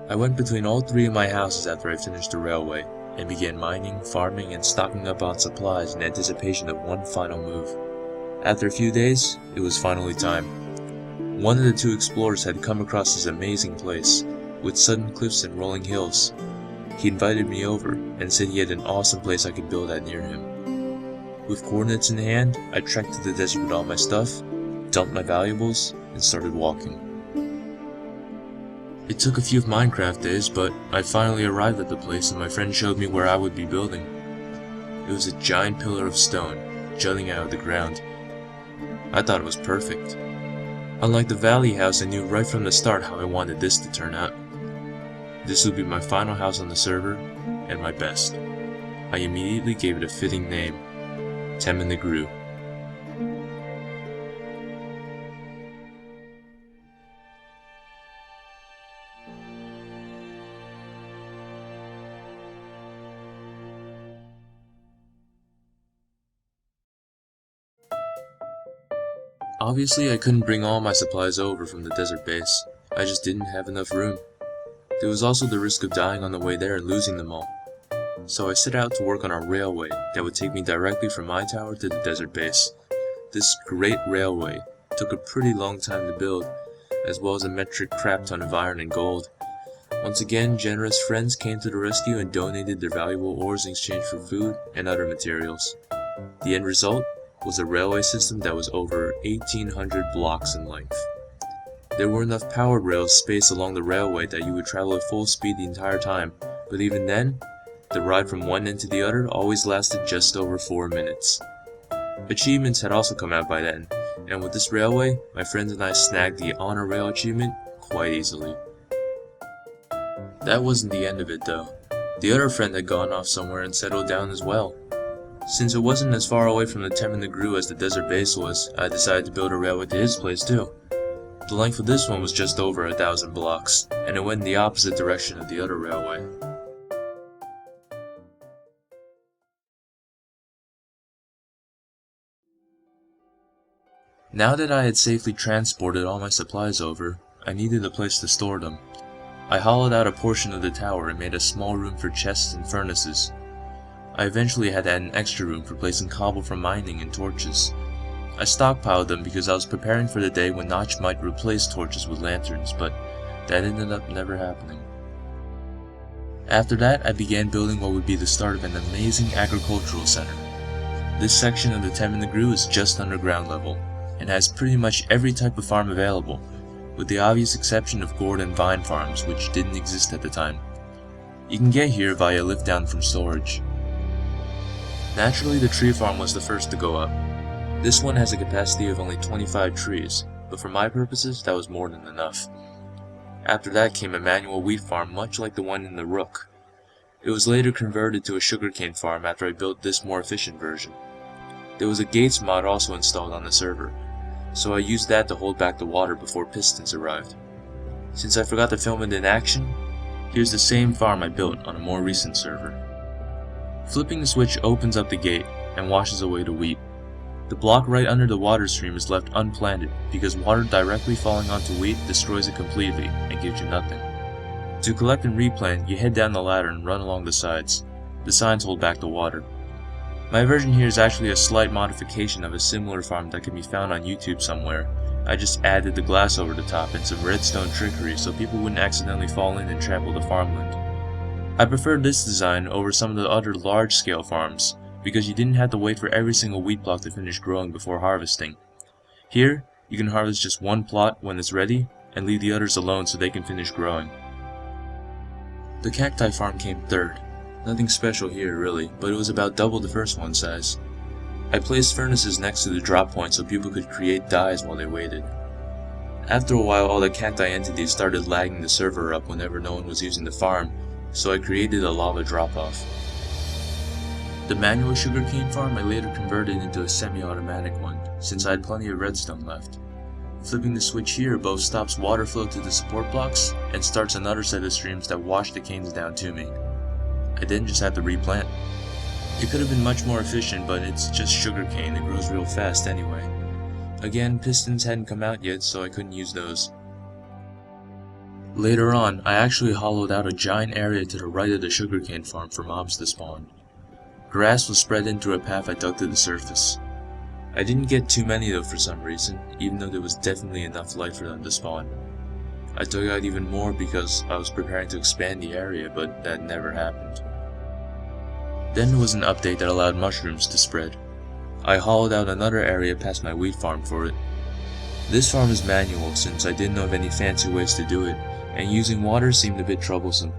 I went between all three of my houses after I finished the railway, and began mining, farming, and stocking up on supplies in anticipation of one final move. After a few days, it was finally time. One of the two explorers had come across this amazing place, with sudden cliffs and rolling hills. He invited me over, and said he had an awesome place I could build at near him. With coordinates in hand, I trekked to the desert with all my stuff, dumped my valuables, and started walking. It took a few Minecraft days, but I finally arrived at the place and my friend showed me where I would be building. It was a giant pillar of stone, jutting out of the ground. I thought it was perfect. Unlike the valley house, I knew right from the start how I wanted this to turn out. This would be my final house on the server, and my best. I immediately gave it a fitting name, Memoir. Obviously, I couldn't bring all my supplies over from the desert base. I just didn't have enough room. There was also the risk of dying on the way there and losing them all. So I set out to work on a railway that would take me directly from my tower to the desert base. This great railway took a pretty long time to build, as well as a metric crap ton of iron and gold. Once again, generous friends came to the rescue and donated their valuable ores in exchange for food and other materials. The end result was a railway system that was over 1,800 blocks in length. There were enough powered rails spaced along the railway that you would travel at full speed the entire time, but even then, the ride from one end to the other always lasted just over 4 minutes. Achievements had also come out by then, and with this railway, my friends and I snagged the Honor Rail achievement quite easily. That wasn't the end of it though. The other friend had gone off somewhere and settled down as well. Since it wasn't as far away from the Memoir as the desert base was, I decided to build a railway to his place too. The length of this one was just over 1,000 blocks, and it went in the opposite direction of the other railway. Now that I had safely transported all my supplies over, I needed a place to store them. I hollowed out a portion of the tower and made a small room for chests and furnaces. I eventually had to add an extra room for placing cobble from mining and torches. I stockpiled them because I was preparing for the day when Notch might replace torches with lanterns, but that ended up never happening. After that, I began building what would be the start of an amazing agricultural center. This section of the Memoir is just under ground level, and has pretty much every type of farm available, with the obvious exception of gourd and vine farms, which didn't exist at the time. You can get here via lift down from storage. Naturally, the tree farm was the first to go up. This one has a capacity of only 25 trees, but for my purposes that was more than enough. After that came a manual wheat farm much like the one in the Rook. It was later converted to a sugarcane farm after I built this more efficient version. There was a gates mod also installed on the server, so I used that to hold back the water before pistons arrived. Since I forgot to film it in action, here's the same farm I built on a more recent server. Flipping the switch opens up the gate and washes away the wheat. The block right under the water stream is left unplanted because water directly falling onto wheat destroys it completely and gives you nothing. To collect and replant, you head down the ladder and run along the sides. The signs hold back the water. My version here is actually a slight modification of a similar farm that can be found on YouTube somewhere. I just added the glass over the top and some redstone trickery so people wouldn't accidentally fall in and trample the farmland. I preferred this design over some of the other large-scale farms, because you didn't have to wait for every single wheat block to finish growing before harvesting. Here, you can harvest just one plot when it's ready, and leave the others alone so they can finish growing. The cacti farm came third. Nothing special here really, but it was about double the first one size. I placed furnaces next to the drop point so people could create dyes while they waited. After a while, all the cacti entities started lagging the server up whenever no one was using the farm, so I created a lava drop-off. The manual sugarcane farm I later converted into a semi-automatic one, since I had plenty of redstone left. Flipping the switch here both stops water flow to the support blocks, and starts another set of streams that wash the canes down to me. I then just had to replant. It could have been much more efficient, but it's just sugarcane, it grows real fast anyway. Again, pistons hadn't come out yet, so I couldn't use those. Later on, I actually hollowed out a giant area to the right of the sugarcane farm for mobs to spawn. Grass was spread in through a path I dug to the surface. I didn't get too many though for some reason, even though there was definitely enough light for them to spawn. I dug out even more because I was preparing to expand the area, but that never happened. Then there was an update that allowed mushrooms to spread. I hollowed out another area past my wheat farm for it. This farm is manual since I didn't know of any fancy ways to do it, and using water seemed a bit troublesome.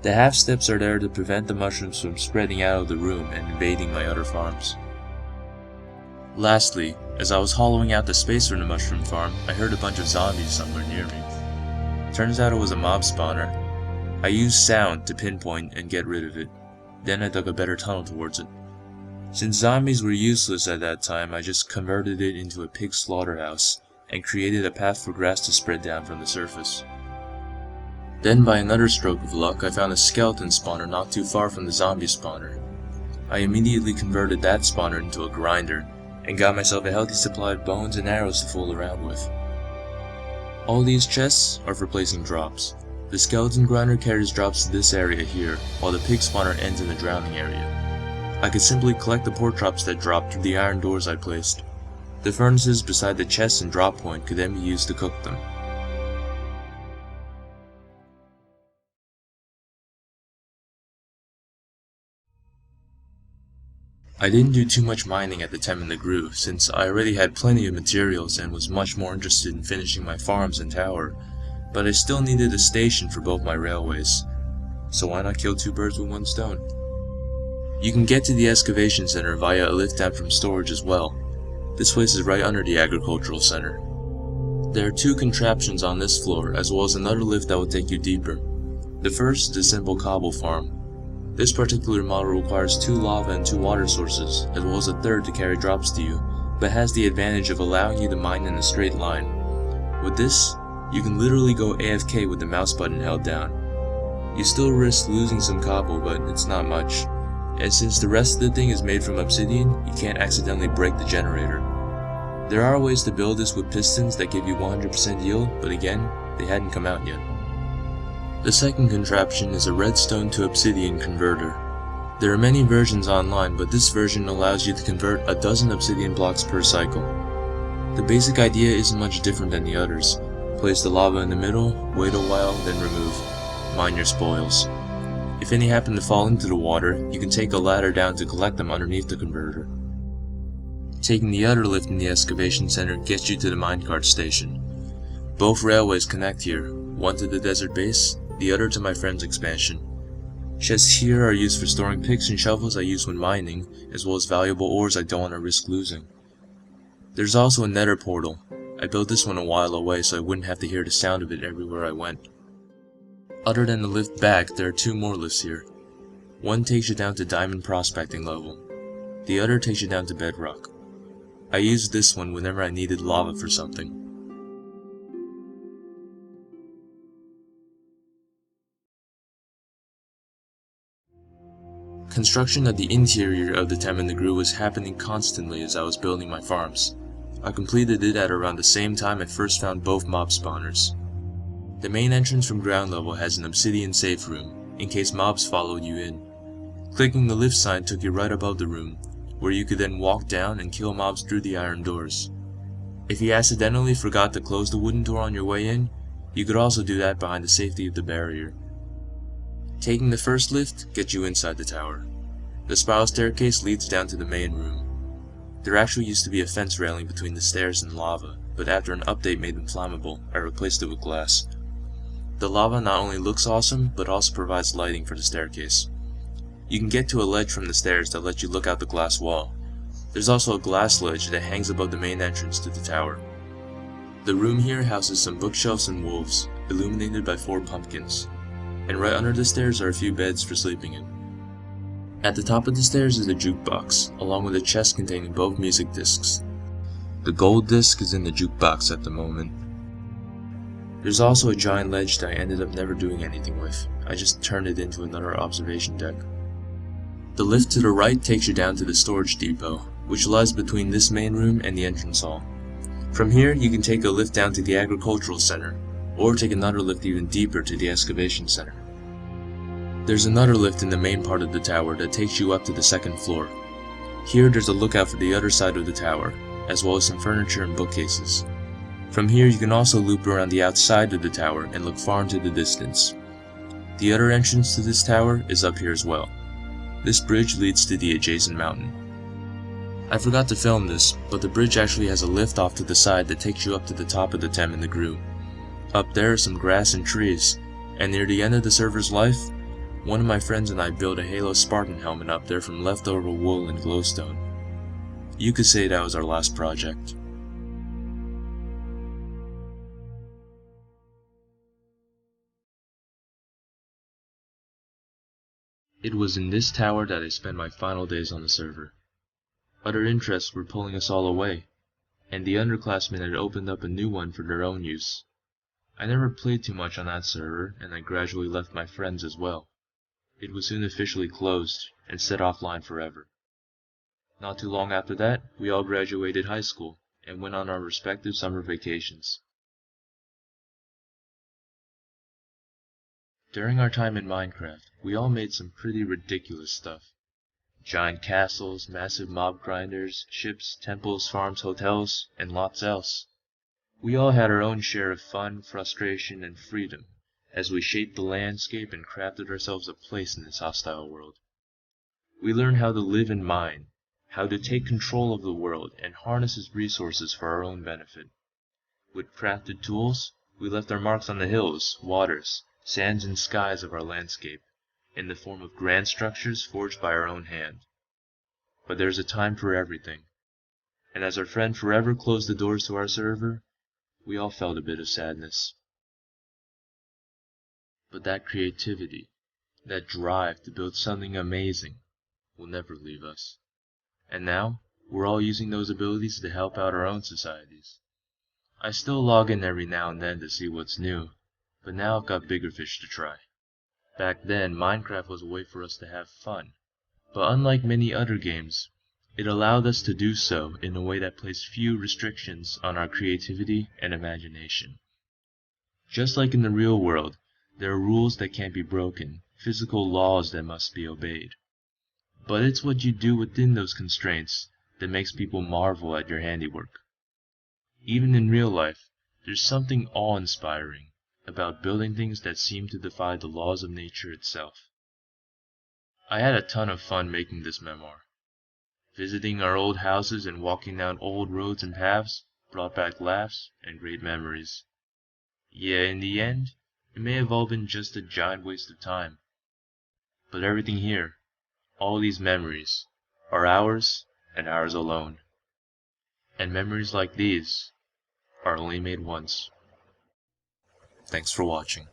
The half steps are there to prevent the mushrooms from spreading out of the room and invading my other farms. Lastly, as I was hollowing out the space for the mushroom farm, I heard a bunch of zombies somewhere near me. Turns out it was a mob spawner. I used sound to pinpoint and get rid of it. Then I dug a better tunnel towards it. Since zombies were useless at that time, I just converted it into a pig slaughterhouse and created a path for grass to spread down from the surface. Then by another stroke of luck, I found a skeleton spawner not too far from the zombie spawner. I immediately converted that spawner into a grinder, and got myself a healthy supply of bones and arrows to fool around with. All these chests are for placing drops. The skeleton grinder carries drops to this area here, while the pig spawner ends in the drowning area. I could simply collect the pork drops that dropped through the iron doors I placed. The furnaces beside the chests and drop point could then be used to cook them. I didn't do too much mining at the time in the Grove, since I already had plenty of materials and was much more interested in finishing my farms and tower, but I still needed a station for both my railways, so why not kill two birds with one stone? You can get to the excavation center via a lift down from storage as well. This place is right under the agricultural center. There are two contraptions on this floor, as well as another lift that will take you deeper. The first is a simple cobble farm. This particular model requires 2 lava and 2 water sources, as well as a third to carry drops to you, but has the advantage of allowing you to mine in a straight line. With this, you can literally go AFK with the mouse button held down. You still risk losing some cobble, but it's not much. And since the rest of the thing is made from obsidian, you can't accidentally break the generator. There are ways to build this with pistons that give you 100% yield, but again, they hadn't come out yet. The second contraption is a redstone to obsidian converter. There are many versions online, but this version allows you to convert a dozen obsidian blocks per cycle. The basic idea isn't much different than the others. Place the lava in the middle, wait a while, then remove. Mine your spoils. If any happen to fall into the water, you can take a ladder down to collect them underneath the converter. Taking the other lift in the excavation center gets you to the minecart station. Both railways connect here, one to the desert base, the other to my friend's expansion. Chests here are used for storing picks and shovels I use when mining, as well as valuable ores I don't want to risk losing. There's also a nether portal. I built this one a while away so I wouldn't have to hear the sound of it everywhere I went. Other than the lift back, there are 2 more lifts here. One takes you down to diamond prospecting level. The other takes you down to bedrock. I used this one whenever I needed lava for something. Construction of the interior of the Temendagru was happening constantly as I was building my farms. I completed it at around the same time I first found both mob spawners. The main entrance from ground level has an obsidian safe room, in case mobs followed you in. Clicking the lift sign took you right above the room, where you could then walk down and kill mobs through the iron doors. If you accidentally forgot to close the wooden door on your way in, you could also do that behind the safety of the barrier. Taking the first lift gets you inside the tower. The spiral staircase leads down to the main room. There actually used to be a fence railing between the stairs and lava, but after an update made them flammable, I replaced it with glass. The lava not only looks awesome, but also provides lighting for the staircase. You can get to a ledge from the stairs that lets you look out the glass wall. There's also a glass ledge that hangs above the main entrance to the tower. The room here houses some bookshelves and wolves, illuminated by 4 pumpkins. And right under the stairs are a few beds for sleeping in. At the top of the stairs is a jukebox, along with a chest containing both music discs. The gold disc is in the jukebox at the moment. There's also a giant ledge that I ended up never doing anything with. I just turned it into another observation deck. The lift to the right takes you down to the storage depot, which lies between this main room and the entrance hall. From here, you can take a lift down to the agricultural center, or take another lift even deeper to the excavation center. There's another lift in the main part of the tower that takes you up to the second floor. Here there's a lookout for the other side of the tower, as well as some furniture and bookcases. From here you can also loop around the outside of the tower and look far into the distance. The other entrance to this tower is up here as well. This bridge leads to the adjacent mountain. I forgot to film this, but the bridge actually has a lift off to the side that takes you up to the top of the Tem in the Gru. Up there are some grass and trees, and near the end of the server's life, one of my friends and I built a Halo Spartan helmet up there from leftover wool and glowstone. You could say that was our last project. It was in this tower that I spent my final days on the server. Other interests were pulling us all away, and the underclassmen had opened up a new one for their own use. I never played too much on that server, and I gradually left my friends as well. It was soon officially closed and set offline forever. Not too long after that, we all graduated high school and went on our respective summer vacations. During our time in Minecraft, we all made some pretty ridiculous stuff. Giant castles, massive mob grinders, ships, temples, farms, hotels, and lots else. We all had our own share of fun, frustration, and freedom as we shaped the landscape and crafted ourselves a place in this hostile world. We learned how to live and mine, how to take control of the world and harness its resources for our own benefit. With crafted tools, we left our marks on the hills, waters, sands, and skies of our landscape, in the form of grand structures forged by our own hand. But there's a time for everything, and as our friend forever closed the doors to our server, we all felt a bit of sadness. But that creativity, that drive to build something amazing, will never leave us. And now, we're all using those abilities to help out our own societies. I still log in every now and then to see what's new, but now I've got bigger fish to try. Back then, Minecraft was a way for us to have fun, but unlike many other games, it allowed us to do so in a way that placed few restrictions on our creativity and imagination. Just like in the real world, there are rules that can't be broken, physical laws that must be obeyed. But it's what you do within those constraints that makes people marvel at your handiwork. Even in real life, there's something awe-inspiring about building things that seem to defy the laws of nature itself. I had a ton of fun making this memoir. Visiting our old houses and walking down old roads and paths brought back laughs and great memories. Yeah, in the end, it may have all been just a giant waste of time. But everything here, all these memories, are ours and ours alone. And memories like these are only made once. Thanks for watching.